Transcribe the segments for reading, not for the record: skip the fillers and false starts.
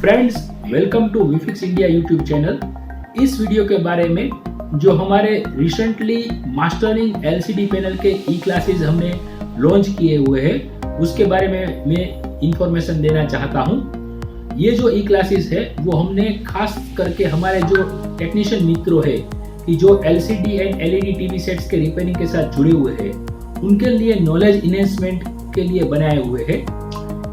Friends, welcome to WeFix India YouTube channel. इस video के बारे में जो हमारे रिसेंटली मास्टरिंग एलसीडी पैनल के ई क्लासेस हमने लॉन्च किए हुए हैं उसके बारे में मैं इंफॉर्मेशन देना चाहता हूं। ये जो ई क्लासेस है वो हमने खास करके हमारे जो टेक्नीशियन मित्रों है कि जो LCD and LED TV sets के रिपेयरिंग के साथ जुड़े हुए हैं उनके लिए नॉलेज इनहेंसमेंट के लिए बनाए हुए हैं।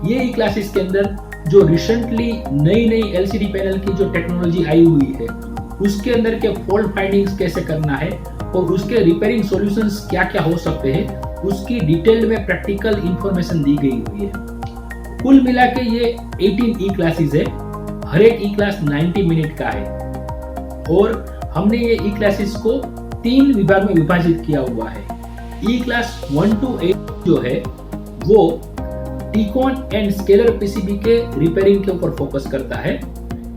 ये ई क्लासेस के अंदर जो रिसेंटली नई एलसीडी पैनल की जो टेक्नोलॉजी आई हुई है उसके अंदर के फॉल्ट फाइंडिंग्स कैसे करना है और उसके रिपेयरिंग सॉल्यूशंस क्या क्या हो सकते हैं उसकी डिटेल में प्रैक्टिकल इंफॉर्मेशन दी गई हुई है। कुल मिला के ये 18 ई क्लासेस है। हर एक ई क्लास 90 मिनट का है और हमने ये ई क्लासेस को 3 विभाग में विभाजित किया हुआ है। ई क्लास 1 to 8 जो है वो टीकॉन एंड स्केलर पीसीबी के रिपेयरिंग के ऊपर फोकस करता है।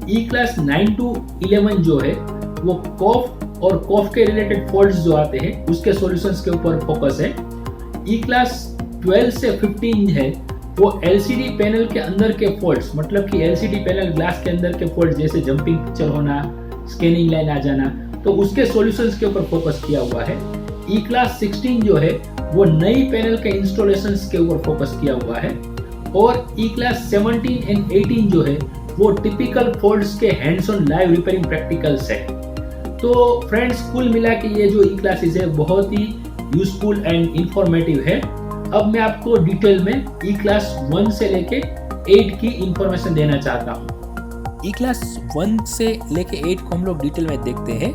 ई क्लास 9 to 11 जो है वो कॉफ और कॉफ के रिलेटेड फॉल्ट्स जो आते हैं उसके सॉल्यूशंस के ऊपर फोकस है। ई क्लास 12 से 15 है वो एलसीडी पैनल के अंदर के फॉल्ट्स, मतलब कि एलसीडी पैनल ग्लास के अंदर के फॉल्ट्स जैसे जंपिंग पिक्चर होना, स्कैनिंग लाइन आ जाना, तो उसके सॉल्यूशंस के ऊपर फोकस किया हुआ है। ई क्लास 16 जो है वो नई पैनल के इंस्टॉलेशंस के ऊपर फोकस किया हुआ है और ई क्लास 17 एंड 18 जो है वो टिपिकल फॉल्ट्स के hands on live repairing practicals है। तो फ्रेंड्स, कुल मिला के ये जो ई क्लासेस है बहुत ही यूजफुल एंड इंफॉर्मेटिव है। अब मैं आपको डिटेल में ई क्लास 1 से लेके 8 की इंफॉर्मेशन देना चाहता हूँ। ई क्लास 1 से लेके 8 को हम लोग डिटेल में देखते हैं,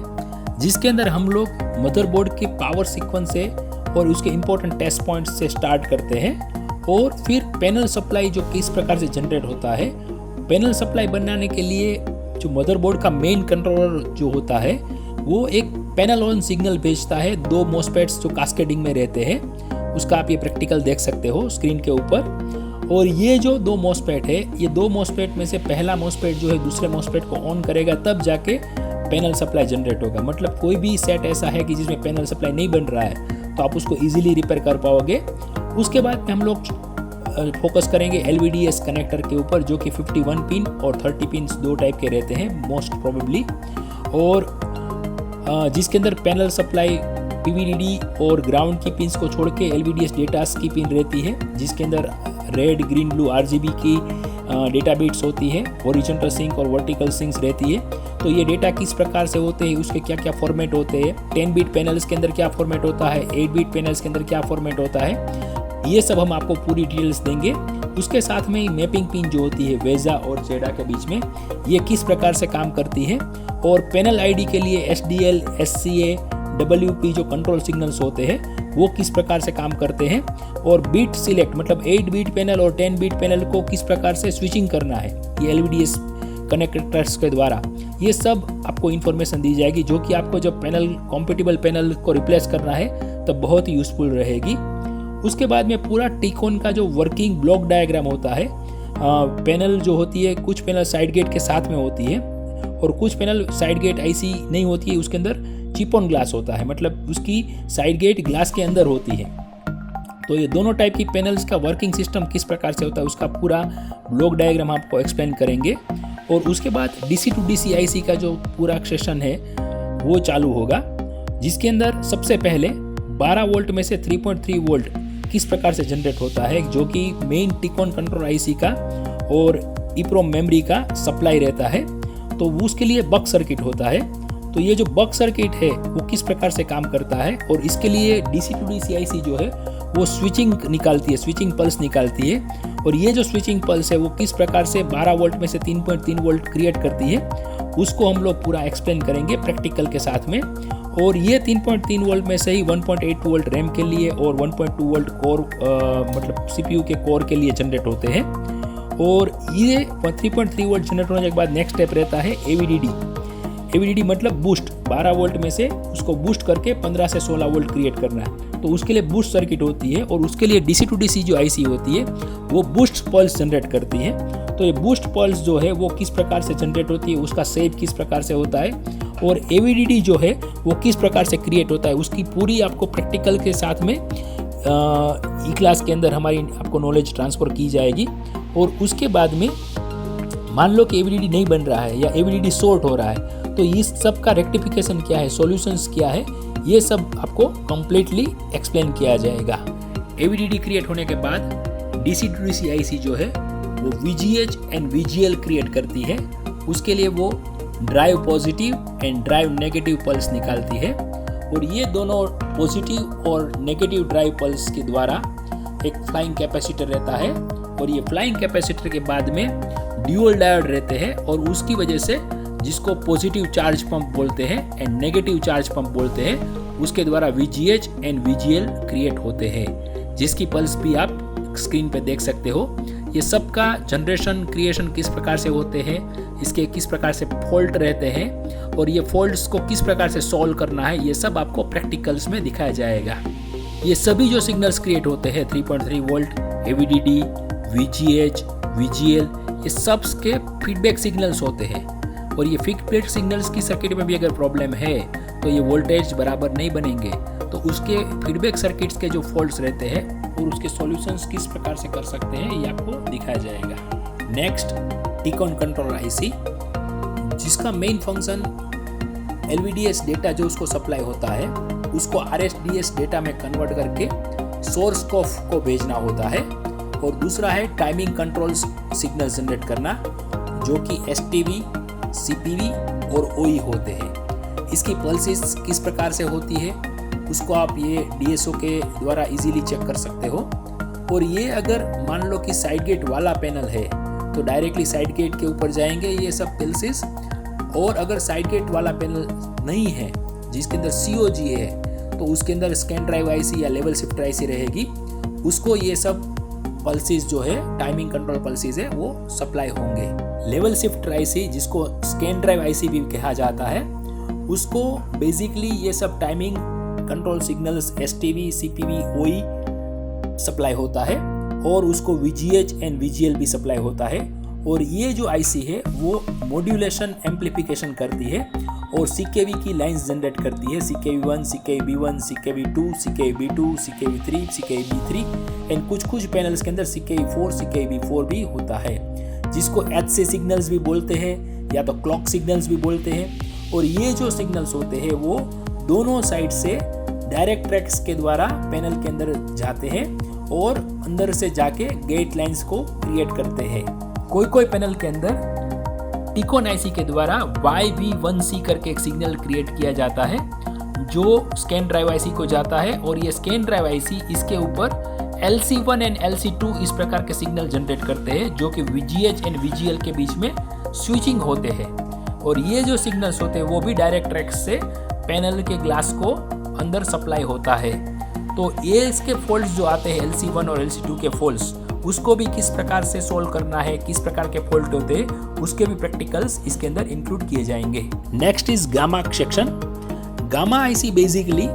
जिसके अंदर हम लोग मदरबोर्ड के पावर सीक्वेंस से और उसके इंपॉर्टेंट टेस्ट पॉइंट्स से स्टार्ट करते हैं और फिर पैनल सप्लाई जो किस प्रकार से जनरेट होता है। पैनल सप्लाई बनाने के लिए जो मदरबोर्ड का मेन कंट्रोलर जो होता है वो एक पैनल ऑन सिग्नल भेजता है। 2 मॉसफेट्स जो कास्केडिंग में रहते हैं उसका आप ये प्रैक्टिकल देख सकते हो स्क्रीन के ऊपर। और ये जो 2 मॉसफेट है, ये 2 मॉसफेट में से पहला मॉसफेट जो है दूसरे मॉसफेट को ऑन करेगा तब जाके पैनल सप्लाई जनरेट होगा। मतलब कोई भी सेट ऐसा है कि जिसमें पैनल सप्लाई नहीं बन रहा है तो आप उसको इजीली रिपेयर कर पाओगे। उसके बाद में हम लोग फोकस करेंगे एलवीडीएस कनेक्टर के ऊपर, जो कि 51 पिन और 30 पिन 2 टाइप के रहते हैं मोस्ट प्रोबेबली, और जिसके अंदर पैनल सप्लाई पीवीडीडी और ग्राउंड की पिन्स को छोड़ के एलवीडीएस डेटास की पिन रहती है, जिसके अंदर रेड ग्रीन ब्लू आरजीबी की डेटा बिट्स होती है, हॉरिजॉन्टल सिंक और वर्टिकल सिंक्स रहती है। तो ये डेटा किस प्रकार से होते हैं, उसके क्या क्या फॉर्मेट होते हैं, 10 बिट पैनल्स के अंदर क्या फॉर्मेट होता है, 8 बिट पैनल्स के अंदर क्या फॉर्मेट होता है, ये सब हम आपको पूरी डिटेल्स देंगे। उसके साथ में मैपिंग पिन जो होती है वेजा और जेडा के बीच में, ये किस प्रकार से काम करती है, और पैनल आईडी के लिए एसडीएल, एससीए, डब्ल्यूपी जो कंट्रोल सिग्नल्स होते हैं वो किस प्रकार से काम करते हैं, और बीट सिलेक्ट मतलब 8 बिट पैनल और 10 बिट पैनल को किस प्रकार से स्विचिंग करना है ये एलवीडीएस कनेक्टर्स के द्वारा, ये सब आपको इन्फॉर्मेशन दी जाएगी, जो कि आपको जब पैनल कॉम्पेटिबल पैनल को रिप्लेस करना है तब बहुत ही यूजफुल रहेगी। उसके बाद में पूरा टीकॉन का जो वर्किंग ब्लॉक डायग्राम होता है, पैनल जो होती है कुछ पैनल साइड गेट के साथ में होती है और कुछ पैनल साइड गेट ऐसी नहीं होती है, उसके अंदर चिप ऑन ग्लास होता है, मतलब उसकी साइड गेट ग्लास के अंदर होती है। तो ये दोनों टाइप की पैनल्स का वर्किंग सिस्टम किस प्रकार से होता है उसका पूरा ब्लॉक डायग्राम आपको एक्सप्लेन करेंगे। और उसके बाद डीसी टू डीसी आईसी का जो पूरा सेशन है वो चालू होगा, जिसके अंदर सबसे पहले 12 वोल्ट में से 3.3 वोल्ट किस प्रकार से जनरेट होता है, जो कि मेन टिकॉन कंट्रोल आईसी का और ईप्रोम मेमोरी का सप्लाई रहता है। तो उसके लिए बक सर्किट होता है। तो ये जो बक सर्किट है वो किस प्रकार से काम करता है, और इसके लिए डीसी टू डीसी आईसी जो है वो स्विचिंग निकालती है, स्विचिंग पल्स निकालती है। और ये जो स्विचिंग पल्स है वो किस प्रकार से 12 वोल्ट में से 3.3 वोल्ट क्रिएट करती है उसको हम लोग पूरा एक्सप्लेन करेंगे प्रैक्टिकल के साथ में। और ये 3.3 वोल्ट में से ही 1.82 वोल्ट रैम के लिए और 1.2 वोल्ट कोर मतलब सीपीयू के कोर के लिए जनरेट होते हैं। और ये 3.3 वोल्ट जनरेट होने के बाद नेक्स्ट स्टेप रहता है एवीडीडी। एवीडीडी मतलब बूस्ट, 12 वोल्ट में से उसको बूस्ट करके 15 से 16 वोल्ट क्रिएट करना है। तो उसके लिए बूस्ट सर्किट होती है और उसके लिए डीसी टू डीसी जो आईसी होती है वो बूस्ट पल्स जनरेट करती है। तो ये बूस्ट पल्स जो है वो किस प्रकार से जनरेट होती है, उसका शेप किस प्रकार से होता है, और एवीडीडी जो है वो किस प्रकार से क्रिएट होता है, उसकी पूरी आपको प्रैक्टिकल के साथ में ई क्लास के अंदर हमारी आपको नॉलेज ट्रांसफ़र की जाएगी। और उसके बाद में मान लो कि AVDD नहीं बन रहा है या AVDD शॉर्ट हो रहा है, तो इस सब का रेक्टिफिकेशन क्या है, सॉल्यूशंस क्या है, ये सब आपको कंप्लीटली एक्सप्लेन किया जाएगा। AVDD क्रिएट होने के बाद DC to DC IC जो है वो VGH एंड VGL क्रिएट करती है। उसके लिए वो drive positive and drive negative pulse निकालती है और ये दोनों पॉजिटिव और नेगेटिव ड्राइव पल्स के द्वारा एक फ्लाइंग कैपेसिटर रहता है और ये फ्लाइंग कैपेसिटर के बाद में ड्यूअल डायोड रहते हैं और उसकी वजह से जिसको पॉजिटिव चार्ज पंप बोलते हैं एंड नेगेटिव चार्ज पंप बोलते हैं, उसके द्वारा VGH एंड VGL क्रिएट होते हैं, जिसकी पल्स भी आप स्क्रीन पे देख सकते हो। ये सब का जनरेशन क्रिएशन किस प्रकार से होते हैं, इसके किस प्रकार से फॉल्ट रहते हैं और ये फॉल्ट्स को किस प्रकार से सॉल्व करना है, ये सब आपको प्रैक्टिकल्स में दिखाया जाएगा। ये सभी जो सिग्नल्स क्रिएट होते हैं 3.3 वोल्ट, AVDD, VGH, VGL, ये सब के फीडबैक सिग्नल्स होते हैं और ये फीडबैक सिग्नल्स की सर्किट में भी अगर प्रॉब्लम है तो ये वोल्टेज बराबर नहीं बनेंगे, तो उसके फीडबैक सर्किट्स के जो फॉल्ट्स रहते हैं और उसके सॉल्यूशंस किस प्रकार से कर सकते हैं ये आपको दिखाया जाएगा। नेक्स्ट, टिकॉन कंट्रोलर IC, जिसका मेन फंक्शन LVDS डेटा जो उसको सप्लाई होता है उसको RSDS डेटा में कन्वर्ट करके सोर्स को भेजना होता है और दूसरा है टाइमिंग कंट्रोल सिग्नल जनरेट करना जो कि STV, CPV और OE होते हैं। इसकी पल्सेस किस प्रकार से होती है उसको आप ये DSO के द्वारा इजीली चेक कर सकते हो और ये अगर मान लो कि साइड गेट वाला पैनल है तो डायरेक्टली साइड गेट के ऊपर जाएंगे ये सब पल्सेस, और अगर साइड गेट वाला पैनल नहीं है जिसके अंदर COG है तो उसके अंदर स्कैन ड्राइव IC या लेवल शिफ्टर IC रहेगी, उसको ये सब पल्सेस जो है टाइमिंग कंट्रोल पल्सेस है वो सप्लाई होंगे। लेवल शिफ्टर IC जिसको स्कैन ड्राइव IC भी कहा जाता है, उसको बेसिकली ये सब timing control signals STV, CPV, OE supply होता है और उसको VGH एंड VGL भी सप्लाई होता है और ये जो IC है वो मॉड्यूलेशन एम्प्लीफिकेशन करती है और CKV की लाइंस जनरेट करती है, CKV1, CKV1, CKV2, CKV2, CKV3, CKV3 and कुछ पैनल्स के अंदर CKV4, CKV4 भी होता है, जिसको HC सिग्नल्स भी बोलते हैं या तो क्लॉक सिग्नल्स भी बोलते हैं। और ये जो सिग्नल्स होते हैं वो दोनों साइड से डायरेक्ट ट्रैक्स के द्वारा पैनल के अंदर जाते हैं और अंदर से जाके गेट लाइंस को क्रिएट करते हैं। कोई पैनल के अंदर टिकॉन IC के द्वारा YV1C करके एक सिग्नल क्रिएट किया जाता है जो स्कैन ड्राइव IC को जाता है और ये स्कैन ड्राइव IC इसके ऊपर LC1 एंड LC2 इस प्रकार के सिग्नल जनरेट करते हैं जो कि VGH एंड VGL के बीच में स्विचिंग होते हैं और ये जो सिग्नल्स होते हैं वो भी डायरेक्ट ट्रैक्स से पैनल के ग्लास को अंदर सप्लाई होता है। तो ये इसके फॉल्ट्स जो आते हैं LC1 और LC2 के फॉल्ट्स, उसको भी किस प्रकार से सोल्व करना है, किस प्रकार के फॉल्ट होते हैं, उसके भी प्रैक्टिकल्स इसके अंदर इंक्लूड किए जाएंगे। Next is gamma section. Gamma IC basically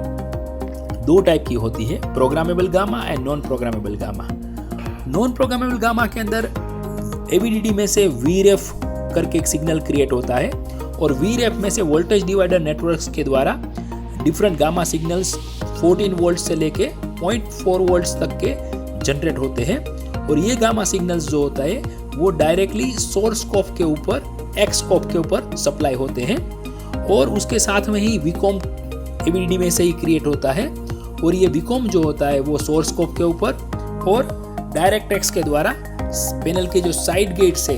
दो टाइप की होती है, programmable gamma and non programmable gamma. Non programmable gamma के अंदर AVDD में से VREF करके एक सिग्नल क्रिएट होता है और VREF में से वोल्टेज डिवाइडर नेटवर्क्स के द्वारा डिफरेंट गामा सिग्नल्स 14 वोल्ट से लेके 0.4 वोल्ट्स तक के जनरेट होते हैं और ये गामा सिग्नल्स जो होता है वो डायरेक्टली सोर्स स्कोप के ऊपर, एक्स स्कोप के ऊपर सप्लाई होते हैं और उसके साथ में ही VCOM AVDD में से ही क्रिएट होता है और ये VCOM जो होता है वो सोर्स स्कोप के ऊपर और डायरेक्ट एक्स के द्वारा पैनल के जो साइड गेट से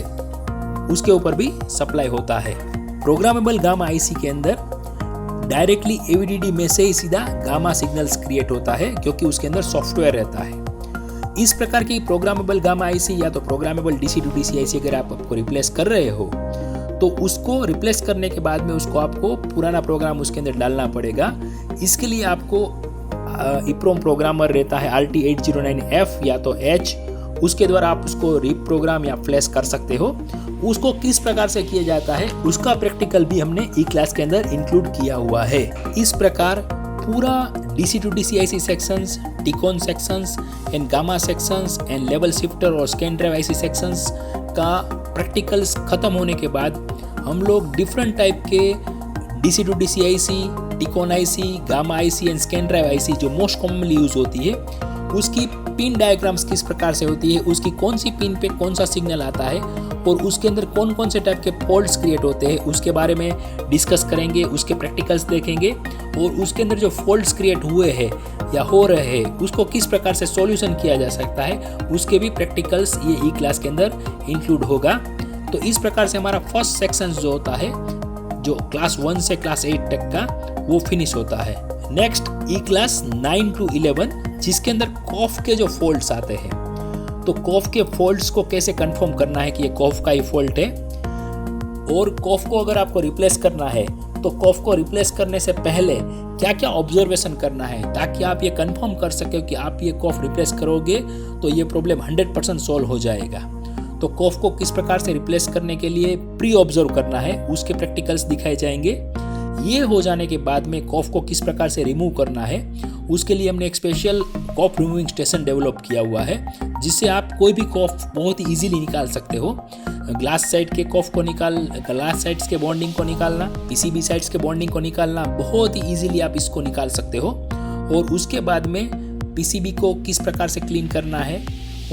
उसके ऊपर भी सप्लाई होता है। प्रोग्रामेबल गामा IC के अंदर डायरेक्टली AVDD में से ही सीधा गामा सिग्नल्स क्रिएट होता है क्योंकि उसके अंदर सॉफ्टवेयर रहता है। इस प्रकार की प्रोग्रामेबल गामा IC या तो programmable DC to DC IC अगर आपको रिप्लेस कर रहे हो तो उसको रिप्लेस करने के बाद में उसको आपको पुराना प्रोग्राम उसके अंदर डालना पड़ेगा। इसके लिए आपको EEPROM प्रोग्रामर रहता है RT809F या तो H, उसके द्वारा आप उसको रीप्रोग्राम या फ्लैश कर सकते हो। उसको किस प्रकार से किया जाता है उसका प्रैक्टिकल भी हमने ई क्लास के अंदर इंक्लूड किया हुआ है। इस प्रकार पूरा DC to DC IC sections, TCON sections and gamma sections and level shifter और स्कैन ड्राइव IC सेक्शंस का प्रैक्टिकल्स खत्म होने के बाद हम लोग डिफरेंट टाइप के DC to DC IC, TCON IC, gamma IC and scan drive IC जो मोस्ट कॉमनली यूज होती है उसकी पिन डायग्राम्स किस प्रकार से होती है, उसकी कौन सी पिन पे कौन सा सिग्नल आता है और उसके अंदर कौन कौन से टाइप के फॉल्ट्स क्रिएट होते हैं उसके बारे में डिस्कस करेंगे, उसके प्रैक्टिकल्स देखेंगे और उसके अंदर जो फॉल्ट्स क्रिएट हुए हैं या हो रहे हैं उसको किस प्रकार से सॉल्यूशन किया जा सकता है उसके भी प्रैक्टिकल्स ये ई क्लास के अंदर इंक्लूड होगा। तो इस प्रकार से हमारा फर्स्ट सेक्शन जो होता है जो क्लास 1 से क्लास 8 तक का वो फिनिश होता है। नेक्स्ट ई क्लास 9 to 11 जिसके अंदर कॉफ के जो फॉल्ट्स आते हैं, तो कॉफ के फॉल्ट्स को कैसे कंफर्म करना है कि ये कॉफ का ही फॉल्ट है, और कॉफ को अगर आपको रिप्लेस करना है तो कॉफ को रिप्लेस करने से पहले क्या क्या ऑब्जर्वेशन करना है ताकि आप ये कंफर्म कर सके कि आप ये कॉफ रिप्लेस करोगे तो ये प्रॉब्लम 100% सॉल्व हो जाएगा। तो कॉफ को किस प्रकार से रिप्लेस करने के लिए प्री ऑब्जर्व करना है उसके प्रैक्टिकल्स दिखाए जाएंगे। ये हो जाने के बाद में कॉफ को किस प्रकार से रिमूव करना है उसके लिए हमने एक स्पेशल कॉफ रिमूविंग स्टेशन डेवलप किया हुआ है जिससे आप कोई भी कॉफ बहुत ही इजीली निकाल सकते हो। ग्लास साइड के कॉफ को ग्लास साइड्स के बॉन्डिंग को निकालना, पीसीबी साइड्स के बॉन्डिंग को निकालना बहुत ही इजीली आप इसको निकाल सकते हो। और उसके बाद में पीसीबी को किस प्रकार से क्लीन करना है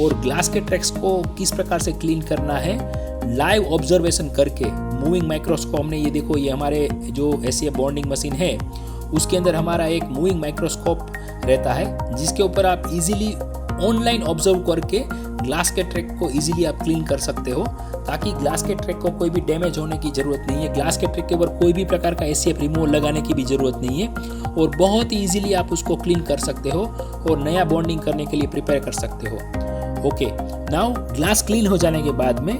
और ग्लास के ट्रैक्स को किस प्रकार से क्लीन करना है लाइव ऑब्जर्वेशन करके मूविंग माइक्रोस्कोप। हमने ये देखो ये हमारे जो एसीएफ बॉन्डिंग मशीन है उसके अंदर हमारा एक मूविंग माइक्रोस्कोप रहता है जिसके ऊपर आप इजीली ऑनलाइन ऑब्जर्व करके ग्लास के ट्रैक को इजीली आप क्लीन कर सकते हो ताकि ग्लास के ट्रैक को कोई भी डैमेज होने की ज़रूरत नहीं है। ग्लास के ट्रैक के ऊपर कोई भी प्रकार का एसीएफ रिमूवर लगाने की भी ज़रूरत नहीं है और बहुत ही इजीली आप उसको क्लीन कर सकते हो और नया बॉन्डिंग करने के लिए प्रिपेयर कर सकते हो। ओके, नाउ ग्लास क्लीन हो जाने के बाद में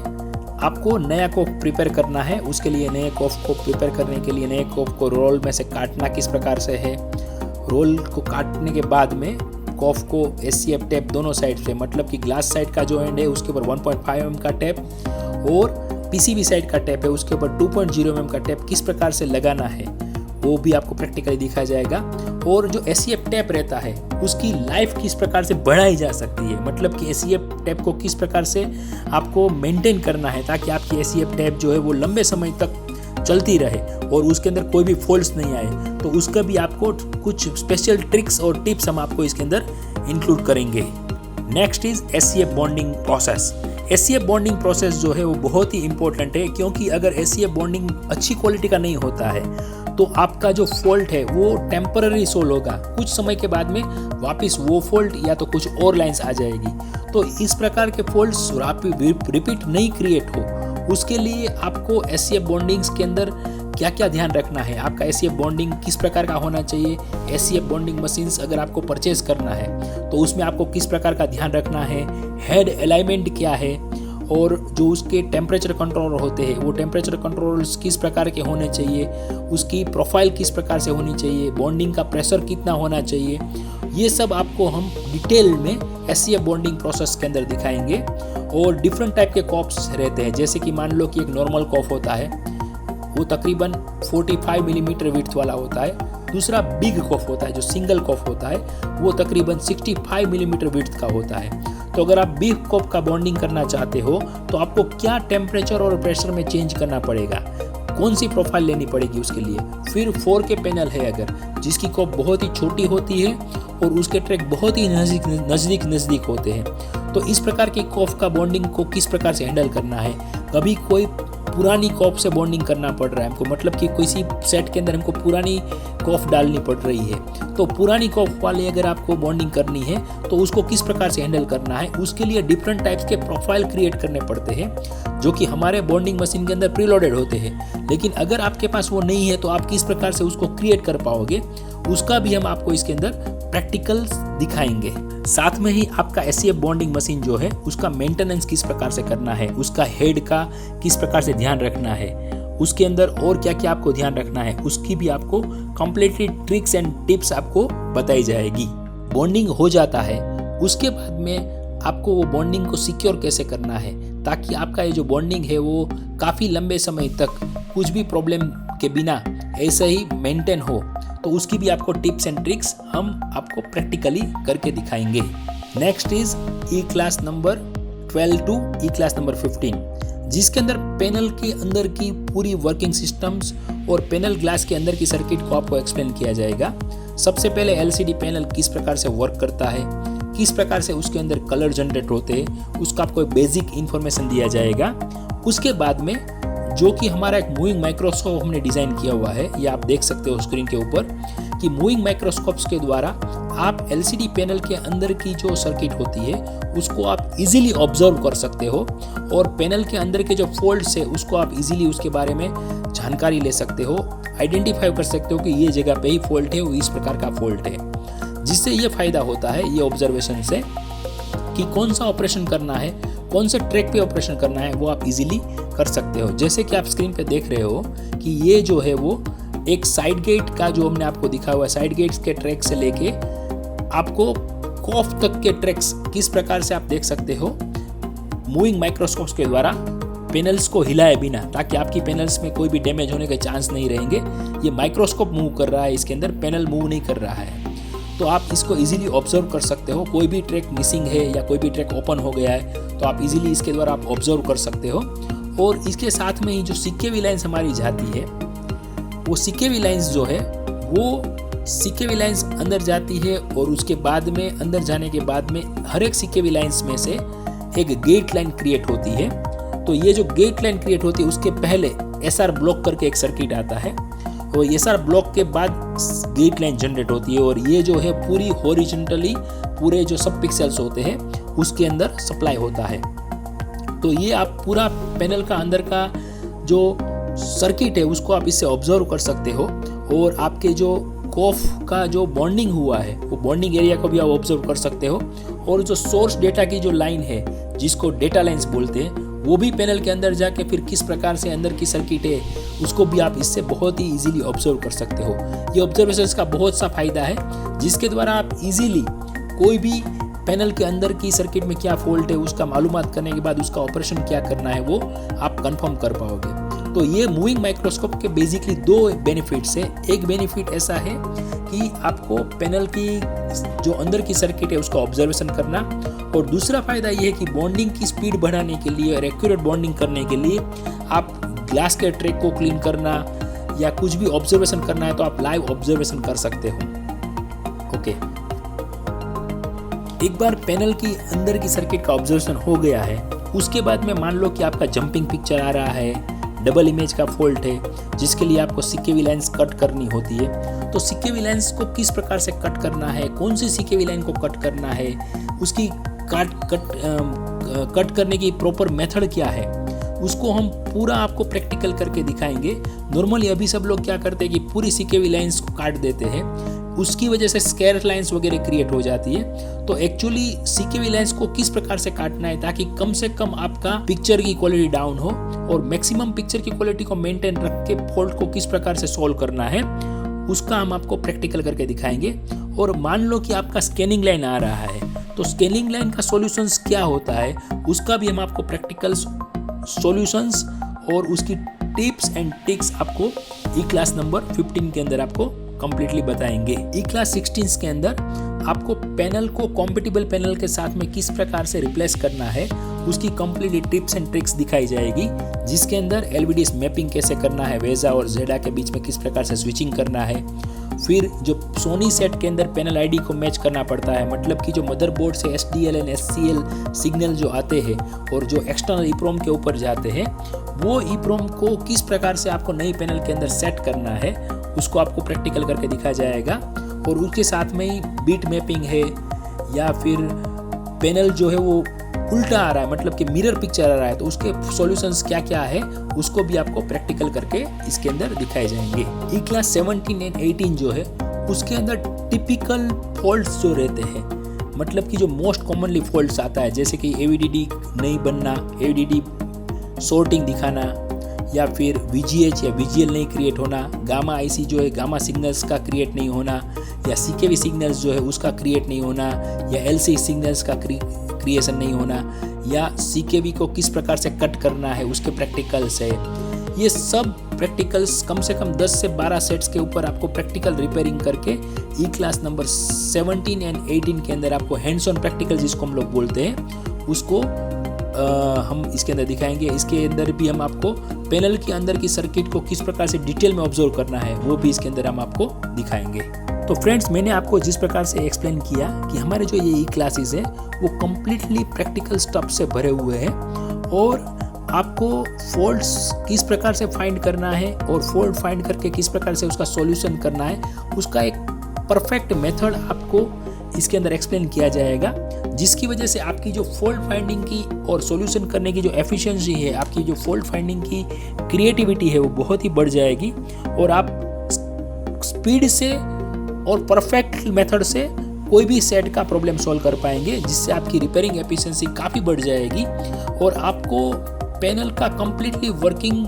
आपको नया कॉफ प्रिपेयर करना है। उसके लिए नए कॉफ को प्रिपेयर करने के लिए नए कॉफ को रोल में से काटना किस प्रकार से है। रोल को काटने के बाद में कॉफ को एससीएफ टेप दोनों साइड से, मतलब कि ग्लास साइड का जो एंड है उसके ऊपर 1.5 mm का टेप और पीसीबी साइड का टेप है उसके ऊपर 2.0 mm का टेप किस प्रकार से लगाना है वो भी आपको प्रैक्टिकली दिखाया जाएगा। और जो एससीएफ टेप रहता है उसकी लाइफ किस प्रकार से बढ़ाई जा सकती है, मतलब कि एससीएफ टेप को किस प्रकार से आपको मेंटेन करना है ताकि आपकी एससीएफ टेप जो है वो लंबे समय तक चलती रहे और उसके अंदर कोई भी फॉल्ट्स नहीं आए। तो उसका भी आपको कुछ स्पेशल ट्रिक्स और टिप्स हम आपको इसके अंदर इंक्लूड करेंगे। Next is SCF bonding process. SCF bonding process जो है वो बहुत ही इंपॉर्टेंट है क्योंकि अगर एससीएफ बॉन्डिंग अच्छी क्वालिटी का नहीं होता है तो आपका जो फॉल्ट है वो टेम्पररी सोल्व होगा, कुछ समय के बाद में वापस वो फॉल्ट या तो कुछ और लाइंस आ जाएगी। तो इस प्रकार के फॉल्ट्स रिपीट नहीं क्रिएट हो उसके लिए आपको एससीएफ बॉन्डिंग्स के अंदर क्या क्या ध्यान रखना है, आपका एससीएफ बॉन्डिंग किस प्रकार का होना चाहिए। एससीएफ बॉन्डिंग मशीन्स अगर आपको परचेज करना है तो उसमें आपको किस प्रकार का ध्यान रखना है, हेड अलाइनमेंट क्या है और जो उसके टेम्परेचर कंट्रोलर होते हैं वो टेम्परेचर कंट्रोलर्स किस प्रकार के होने चाहिए, उसकी प्रोफाइल किस प्रकार से होनी चाहिए, बॉन्डिंग का प्रेशर कितना होना चाहिए, ये सब आपको हम डिटेल में एससीएफ बॉन्डिंग प्रोसेस के अंदर दिखाएंगे। और डिफरेंट टाइप के कॉप्स रहते हैं, जैसे कि मान लो कि एक नॉर्मल कॉफ होता है वो तकरीबन 45 मिलीमीटर विड्थ वाला होता है, दूसरा बिग कॉफ होता है जो सिंगल कॉफ होता है वो तकरीबन 65 मिलीमीटर विड्थ का होता है। तो अगर आप बिग कॉफ का बॉन्डिंग करना चाहते हो तो आपको क्या टेम्परेचर और प्रेशर में चेंज करना पड़ेगा, कौन सी प्रोफाइल लेनी पड़ेगी उसके लिए। फिर 4K पैनल है अगर जिसकी कॉफ बहुत ही छोटी होती है और उसके ट्रैक बहुत ही नज़दीक होते हैं, तो इस प्रकार की कॉफ का बॉन्डिंग को किस प्रकार से हैंडल करना है। कभी कोई पुरानी कॉफ से बॉन्डिंग करना पड़ रहा है हमको, मतलब कि किसी सेट के अंदर हमको पुरानी कॉफ डालनी पड़ रही है, तो पुरानी कॉफ वाले अगर आपको बॉन्डिंग करनी है तो उसको किस प्रकार से हैंडल करना है, उसके लिए डिफरेंट टाइप्स के प्रोफाइल क्रिएट करने पड़ते हैं जो कि हमारे बॉन्डिंग मशीन के अंदर प्रीलोडेड होते हैं। लेकिन अगर आपके पास वो नहीं है तो आप किस प्रकार से उसको क्रिएट कर पाओगे उसका भी हम आपको इसके अंदर प्रैक्टिकल्स दिखाएंगे। साथ में ही आपका एससीएफ बॉन्डिंग मशीन जो है उसका मेंटेनेंस किस प्रकार से करना है, उसका हेड का किस प्रकार से ध्यान रखना है, उसके अंदर और क्या क्या आपको ध्यान रखना है उसकी भी आपको कंप्लीटली ट्रिक्स एंड टिप्स आपको बताई जाएगी। बॉन्डिंग हो जाता है उसके बाद में आपको वो बॉन्डिंग को सिक्योर कैसे करना है ताकि आपका ये जो बॉन्डिंग है वो काफ़ी लंबे समय तक कुछ भी प्रॉब्लम के बिना ऐसे ही मेंटेन हो, तो उसकी भी आपको टिप्स एंड ट्रिक्स हम आपको प्रैक्टिकली करके दिखाएंगे। Next is E class number 12 to E class number 15 जिसके अंदर पैनल के अंदर की पूरी वर्किंग सिस्टम्स और पैनल ग्लास के अंदर की सर्किट को आपको एक्सप्लेन किया जाएगा। सबसे पहले एलसीडी पैनल किस प्रकार से वर्क करता है, किस प्रकार से उसके अंदर कलर जनरेट होते हैं, उसका आपको बेसिक इन्फॉर्मेशन दिया जाएगा। उसके बाद में जो कि हमारा एक मूविंग माइक्रोस्कोप हमने डिज़ाइन किया हुआ है, ये आप देख सकते हो स्क्रीन के ऊपर कि मूविंग माइक्रोस्कोप्स के द्वारा आप एलसीडी पैनल के अंदर की जो सर्किट होती है उसको आप इजीली ऑब्जर्व कर सकते हो और पैनल के अंदर के जो फॉल्ट्स है उसको आप इजीली उसके बारे में जानकारी ले सकते हो, आइडेंटिफाई कर सकते हो कि ये जगह पे ही फॉल्ट है, वो इस प्रकार का फॉल्ट है। जिससे ये फ़ायदा होता है ये ऑब्जर्वेशन से कि कौन सा ऑपरेशन करना है, कौन से ट्रैक पे ऑपरेशन करना है, वो आप इजीली कर सकते हो। जैसे कि आप स्क्रीन पे देख रहे हो कि ये जो है वो एक साइड गेट का जो हमने आपको दिखा हुआ है, साइड गेट्स के ट्रैक से लेके आपको कॉफ तक के ट्रैक्स किस प्रकार से आप देख सकते हो मूविंग माइक्रोस्कोप्स के द्वारा पैनल्स को हिलाए बिना, ताकि आपकी पैनल्स में कोई भी डैमेज होने के चांस नहीं रहेंगे। ये माइक्रोस्कोप मूव कर रहा है, इसके अंदर पैनल मूव नहीं कर रहा है, तो आप इसको इजीली ऑब्जर्व कर सकते हो। कोई भी ट्रैक मिसिंग है या कोई भी ट्रैक ओपन हो गया है तो आप इजीली इसके द्वारा आप ऑब्जर्व कर सकते हो। और इसके साथ में ही जो सीकेवी लाइन्स हमारी जाती है, वो सीकेवी लाइन्स जो है वो सीकेवी लाइन्स अंदर जाती है और उसके बाद में अंदर जाने के बाद में हर एक सीकेवी लाइन्स में से एक गेट लाइन क्रिएट होती है। तो ये जो गेट लाइन क्रिएट होती है उसके पहले एसआर ब्लॉक करके एक सर्किट आता है और एसआर ब्लॉक के बाद गेट लाइन जनरेट होती है और ये जो है पूरी हॉरिजॉन्टली पूरे जो सब पिक्सेल्स होते हैं उसके अंदर सप्लाई होता है। तो ये आप पूरा पैनल का अंदर का जो सर्किट है उसको आप इससे ऑब्जर्व कर सकते हो और आपके जो कॉफ का जो बॉन्डिंग हुआ है वो बॉन्डिंग एरिया को भी आप ऑब्जर्व कर सकते हो। और जो सोर्स डेटा की जो लाइन है जिसको डेटा लाइन्स बोलते हैं वो भी पैनल के अंदर जाके फिर किस प्रकार से अंदर की सर्किट है उसको भी आप इससे बहुत ही इजीली ऑब्जर्व कर सकते हो। ये ऑब्जर्वेशंस का बहुत सा फायदा है जिसके द्वारा आप इजीली कोई भी पैनल के अंदर की सर्किट में क्या फॉल्ट है उसका मालूमात करने के बाद उसका ऑपरेशन क्या करना है वो आप कंफर्म कर पाओगे। तो ये मूविंग माइक्रोस्कोप के बेसिकली दो बेनिफिट्स है। एक बेनिफिट ऐसा है कि आपको पैनल की जो अंदर की सर्किट है उसका ऑब्जर्वेशन करना, और दूसरा फायदा ये है कि बॉन्डिंग की स्पीड बढ़ाने के लिए और एक्यूरेट बॉन्डिंग करने के लिए आप ग्लास के ट्रैक को क्लीन करना या कुछ भी ऑब्जर्वेशन करना है तो आप लाइव ऑब्जर्वेशन कर सकते हो। ओके, एक बार पैनल की अंदर की सर्किट का ऑब्जर्वेशन हो गया है, उसके बाद में मान लो कि आपका जंपिंग पिक्चर आ रहा है, डबल इमेज का फॉल्ट है जिसके लिए आपको सीकेवी लाइन्स कट करनी होती है। तो सीकेवी लाइन्स को किस प्रकार से कट करना है, कौन सी सीकेवी लाइन को कट करना है, उसकी कट करने की प्रॉपर मेथड क्या है, उसको हम पूरा आपको प्रैक्टिकल करके दिखाएंगे। नॉर्मली अभी सब लोग क्या करते हैं कि पूरी सीकेवी लाइन्स को काट देते हैं, उसकी वजह से स्क्वायर लाइन्स वगैरह क्रिएट हो जाती है। तो एक्चुअली सीकेवी लाइन्स को किस प्रकार से काटना है ताकि कम से कम आपका पिक्चर की क्वालिटी डाउन हो और मैक्सिमम पिक्चर की क्वालिटी को मेंटेन रख के फॉल्ट को किस प्रकार से सॉल्व करना है उसका हम आपको प्रैक्टिकल करके दिखाएंगे। और मान लो कि आपका स्कैनिंग लाइन आ रहा है तो स्कैनिंग लाइन का सॉल्यूशंस क्या होता है उसका भी हम आपको प्रैक्टिकल सॉल्यूशंस और उसकी टिप्स एंड ट्रिक्स आपको ई क्लास नंबर 15 के अंदर आपको कंप्लीटली बताएंगे। ई क्लास 16 के अंदर आपको पैनल को कॉम्पेटिबल पैनल के साथ में किस प्रकार से रिप्लेस करना है उसकी कंप्लीट टिप्स एंड ट्रिक्स दिखाई जाएगी, जिसके अंदर LVDS मैपिंग कैसे करना है, वेजा और जेडा के बीच में किस प्रकार से स्विचिंग करना है, फिर जो सोनी सेट के अंदर पैनल आईडी को मैच करना पड़ता है, मतलब कि जो मदरबोर्ड से SDL एंड SCL सिग्नल जो आते हैं और जो एक्सटर्नल ईप्रोम के ऊपर जाते हैं वो ईप्रोम को किस प्रकार से आपको नई पैनल के अंदर सेट करना है उसको आपको प्रैक्टिकल करके दिखाया जाएगा। और उसके साथ में ही बीट मैपिंग है या फिर पैनल जो है वो उल्टा आ रहा है, मतलब कि मिरर पिक्चर आ रहा है, तो उसके सॉल्यूशंस क्या क्या है उसको भी आपको प्रैक्टिकल करके इसके अंदर दिखाए जाएंगे। ई क्लास 17 एंड 18 जो है उसके अंदर टिपिकल फॉल्ट्स जो रहते हैं, मतलब कि जो मोस्ट कॉमनली फॉल्ट्स आता है जैसे कि AVDD नहीं बनना, AVDD शॉर्टिंग दिखाना या फिर VGH या VGL नहीं क्रिएट होना, गामा IC जो है गामा सिग्नल्स का क्रिएट नहीं होना या CKV सिग्नल्स जो है उसका क्रिएट नहीं होना या LC सिग्नल्स का क्रिएशन नहीं होना या CKV को किस प्रकार से कट करना है उसके प्रैक्टिकल्स है। ये सब प्रैक्टिकल्स कम से कम 10 से 12 सेट्स के ऊपर आपको प्रैक्टिकल रिपेयरिंग करके ई क्लास नंबर 17 एंड 18 के अंदर आपको हैंड्स ऑन प्रैक्टिकल जिसको हम लोग बोलते हैं उसको हम इसके अंदर दिखाएंगे। इसके अंदर भी हम आपको पैनल के अंदर की सर्किट को किस प्रकार से डिटेल में ऑब्जर्व करना है वो भी इसके अंदर हम आपको दिखाएंगे। तो फ्रेंड्स, मैंने आपको जिस प्रकार से एक्सप्लेन किया कि हमारे जो ये ई क्लासेस है वो कम्प्लीटली प्रैक्टिकल स्टफ से भरे हुए हैं और आपको फॉल्ट्स किस प्रकार से फाइंड करना है और फॉल्ट फाइंड करके किस प्रकार से उसका सॉल्यूशन करना है, उसका एक परफेक्ट मेथड आपको इसके अंदर एक्सप्लेन किया जाएगा, जिसकी वजह से आपकी जो फॉल्ट फाइंडिंग की और सॉल्यूशन करने की जो एफिशिएंसी है, आपकी जो फॉल्ट फाइंडिंग की क्रिएटिविटी है, वो बहुत ही बढ़ जाएगी और आप स्पीड से और परफेक्ट मेथड से कोई भी सेट का प्रॉब्लम सॉल्व कर पाएंगे, जिससे आपकी रिपेयरिंग एफिशिएंसी काफ़ी बढ़ जाएगी और आपको पैनल का कंप्लीटली वर्किंग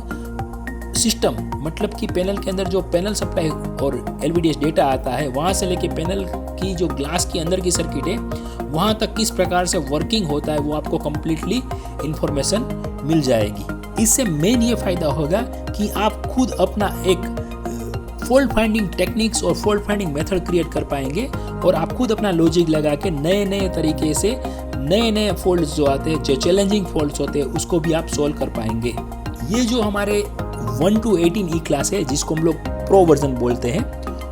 सिस्टम, मतलब कि पैनल के अंदर जो पैनल सप्लाई और LVDS डेटा आता है, वहाँ से लेके पैनल की जो ग्लास की अंदर की सर्किट है वहाँ तक किस प्रकार से वर्किंग होता है, वो आपको कंप्लीटली इंफॉर्मेशन मिल जाएगी। इससे मेन ये फ़ायदा होगा कि आप खुद अपना एक फॉल्ट फाइंडिंग टेक्निक्स और फॉल्ट फाइंडिंग मेथड क्रिएट कर पाएंगे और आप खुद अपना लॉजिक लगा के नए नए तरीके से नए नए फॉल्ट्स जो आते हैं, जो चैलेंजिंग फॉल्ट्स होते हैं, उसको भी आप सॉल्व कर पाएंगे। ये जो हमारे 1 to 18 ई क्लास है, जिसको हम लोग प्रो वर्जन बोलते हैं,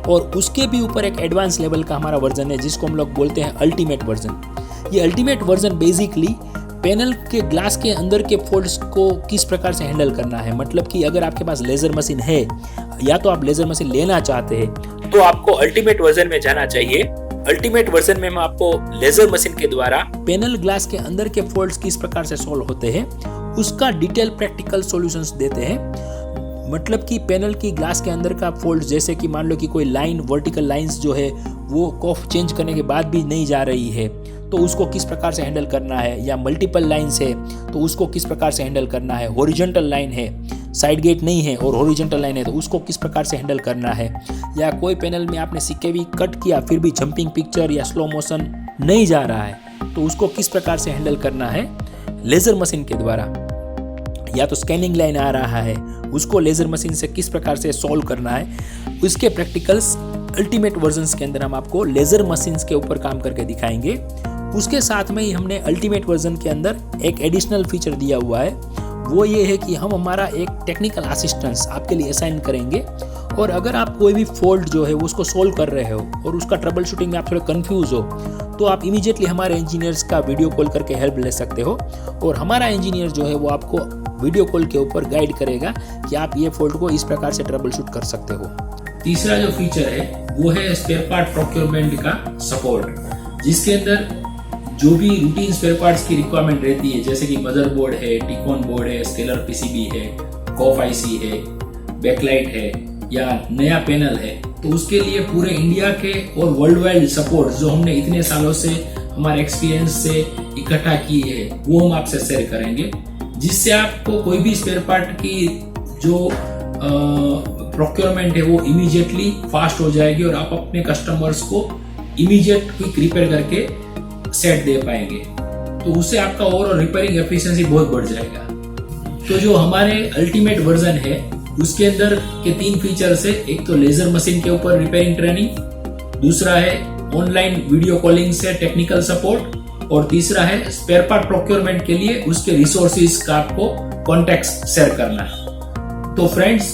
और उसके भी ऊपर एक एडवांस लेवल का हमारा वर्जन है, जिसको हम लोग बोलते हैं अल्टीमेट वर्जन। ये अल्टीमेट वर्जन बेसिकली पैनल के ग्लास के अंदर के फॉल्ट्स को किस प्रकार से हैंडल करना है, मतलब कि अगर आपके पास लेज़र मशीन है या तो आप लेज़र मशीन लेना चाहते हैं तो आपको अल्टीमेट वर्जन में जाना चाहिए। अल्टीमेट वर्जन में हम आपको लेज़र मशीन के द्वारा पैनल ग्लास के अंदर के फॉल्ट्स किस प्रकार से सॉल्व होते हैं उसका डिटेल प्रैक्टिकल सॉल्यूशंस देते हैं। मतलब कि पैनल की ग्लास के अंदर का फॉल्ट, जैसे कि मान लो कि कोई लाइन, वर्टिकल लाइंस जो है वो कॉफ चेंज करने के बाद भी नहीं जा रही है, तो उसको किस प्रकार से हैंडल करना है, या मल्टीपल लाइंस है तो उसको किस प्रकार से हैंडल करना है, हॉरिजॉन्टल लाइन है, साइड गेट नहीं है और हॉरिजॉन्टल लाइन है तो उसको किस प्रकार से हैंडल करना है, या कोई पैनल में आपने CKV कट किया फिर भी जंपिंग पिक्चर या स्लो मोशन नहीं जा रहा है तो उसको किस प्रकार से हैंडल करना है लेज़र मशीन के द्वारा, या तो स्कैनिंग लाइन आ रहा है उसको लेज़र मशीन से किस प्रकार से सॉल्व करना है, उसके प्रैक्टिकल्स अल्टीमेट वर्जन्स के अंदर हम आपको लेज़र मशीन्स के ऊपर काम करके दिखाएंगे। उसके साथ में ही हमने अल्टीमेट वर्जन के अंदर एक एडिशनल फीचर दिया हुआ है, वो ये है कि हम हमारा एक टेक्निकल असिस्टेंस आपके लिए असाइन करेंगे और अगर आप कोई भी फॉल्ट जो है वो उसको सोल्व कर रहे हो और उसका ट्रबल शूटिंग में आप थोड़े कंफ्यूज हो तो आप इमीडिएटली हमारे इंजीनियर्स का वीडियो कॉल करके हेल्प ले सकते हो और हमारा इंजीनियर जो है वो आपको वीडियो कॉल के ऊपर गाइड करेगा कि आप ये फॉल्ट को इस प्रकार से ट्रबल शूट कर सकते हो। तीसरा जो फीचर है वो है स्पेयर पार्ट प्रोक्योरमेंट का सपोर्ट, जिसके अंदर जो भी रूटीन स्पेयर पार्ट्स की रिक्वायरमेंट रहती है, जैसे कि मदरबोर्ड है, टिकॉन बोर्ड है, स्केलर PCB है, कॉफ IC है, बैकलाइट है या नया पैनल है, तो उसके लिए पूरे इंडिया के और वर्ल्ड वाइड सपोर्ट जो हमने इतने सालों से हमारे एक्सपीरियंस से इकट्ठा की है वो हम आपसे शेयर करेंगे, जिससे आपको कोई भी स्पेयर पार्ट की जो प्रोक्योरमेंट है वो इमीडिएटली फास्ट हो जाएगी और आप अपने कस्टमर्स को इमीडिएट क्विक रिपेयर करके सेट दे पाएंगे, तो उससे आपका ओवरऑल रिपेयरिंग एफिशिएंसी बहुत बढ़ जाएगा। तो जो हमारे अल्टीमेट वर्जन है उसके अंदर के 3 फीचर्स है, एक तो लेजर मशीन के ऊपर रिपेयरिंग ट्रेनिंग, दूसरा है ऑनलाइन वीडियो कॉलिंग से टेक्निकल सपोर्ट और तीसरा है स्पेयर पार्ट प्रोक्योरमेंट के लिए उसके रिसोर्सेज का आपको कॉन्टेक्ट शेयर करना है। तो फ्रेंड्स,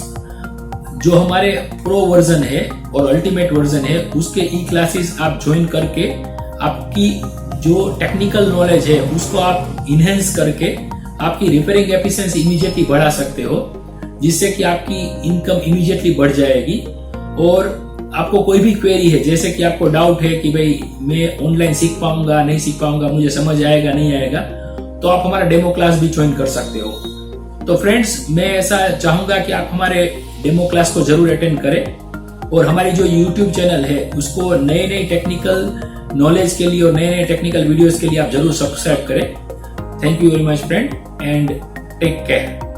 जो हमारे प्रो वर्जन है और अल्टीमेट वर्जन है उसके ई क्लासेस आप ज्वाइन करके आपकी जो टेक्निकल नॉलेज है उसको आप इनहेंस करके आपकी रिपेयरिंग एफिशिएंसी इमीडिएटली बढ़ा सकते हो, जिससे कि आपकी इनकम इमीडिएटली बढ़ जाएगी। और आपको कोई भी क्वेरी है, जैसे कि आपको डाउट है कि भाई मैं ऑनलाइन सीख पाऊंगा नहीं सीख पाऊंगा, मुझे समझ आएगा नहीं आएगा, तो आप हमारा डेमो क्लास भी ज्वाइन कर सकते हो। तो फ्रेंड्स, मैं ऐसा चाहूंगा कि आप हमारे डेमो क्लास को जरूर अटेंड करें और हमारी जो YouTube चैनल है उसको नए नए टेक्निकल नॉलेज के लिए और नए नए टेक्निकल वीडियोस के लिए आप जरूर सब्सक्राइब करें। Thank you very much friend and take care.